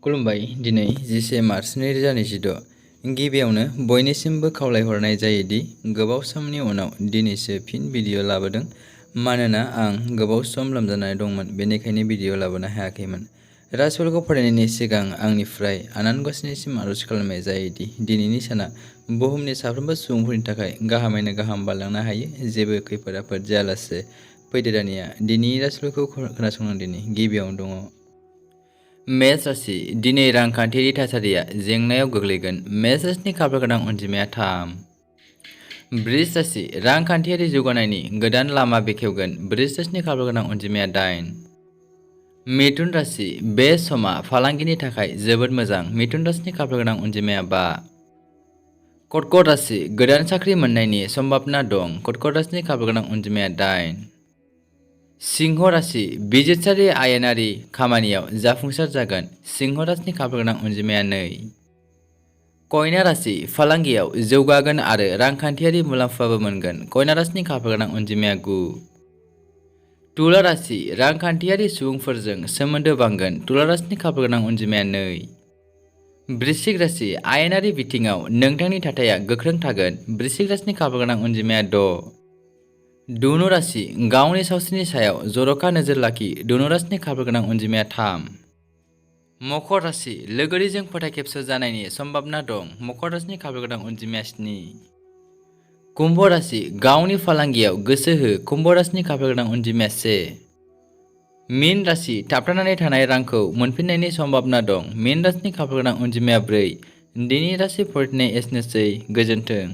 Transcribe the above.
खुलुमबाय दिनै 10 मार्च 2026 गिबियावनो बयनिसिमबो खावलायहरनाय जायोदि गोबाव समनि उनाव दिनैसो फिन भिडिअ लाबोदों मानोना आं गोबाव सम लोमजानानै दंमोन बेनिखायनो भिडिअ लाबोनो हायाखैमोन। राजफोरखौ फरायनायनि सिगां आंनिफ्राय आनान गसाइनिसिम आरज खालामनाय जायोदि दिनैनि साना बुहुमनि साफ्रोमबो सुबुंफोरनि थाखाय गाहामैनो गाहाम बारलांनो हायो जेबो खैफोद आफोद जायालासे। फैदो दानिया दिनैनि राजफोरखौ खोनासंनांदिनि गिबियावनो दङ मेष राशि दिनै रांखान्थियारि थासारिया जेंनायाव गोग्लैगोन। मेष राशिनि खाफाल गोनां अनजिमाया 3। बृष राशि रांखान्थियारि जौगानायनि गोदान लामा बेखेवगोन। बृष राशिनि खाफाल गोनां अनजिमाया 8। मिथुन राशि बे समा फालांगिनि थाखाय जोबोद मोजां। मिथुन राशिनि खाफाल गोनां अनजिमाया 5। कर्कट राशि गोदान साख्रि मोननायनि सम्भावना दं। कर्कट राशिनि खाफाल गोनां अनजिमाया 8। सिंह राशि बिजिरसालि आयेनारि खामानियाव जाफुंसार जागोन। सिंह राशिनि खाफाल गोनां अनजिमाया 2। कन्या राशि फालांगियाव जौगागोन आरो रांखान्थियारि मुलाम्फाबो मोनगोन। कन्या राशिनि खाफाल गोनां अनजिमाया 9। तुला राशि रांखान्थियारि सुबुंफोरजों सोमोन्दो बांगोन। तुला राशिनि खाफाल गोनां अनजिमाया 2। वृश्चिक राशि आयेनारि बिथिङाव नोंथांनि थाथाया गोख्रों थागोन। वृश्चिक राशिनि खाफाल गोनां अनजिमाया 6। धनु राशि गावनि सावस्रिनि सायाव जर'खा नोजोर लाखि। धनु राशिनि खाफाल गोनां अनजिमाया 3। मकर राशि लोगोरिजों फोथायखेबस जानायनि सम्भावना दं। मकर राशिनि खाफाल गोनां अनजिमाया 7। कुम्भ राशि गावनि फालांगियाव गोसो हो। कुम्भ राशिनि खाफाल गोनां अनजिमाया 1। मीन राशि थाबथानानै थानाय रांखौ मोनफिननायनि सम्भावना दं। मीन राशिनि खाफाल गोनां अनजिमाया 4। दिनै राशि फरायनाय एसेनोसै गोजोन्थों।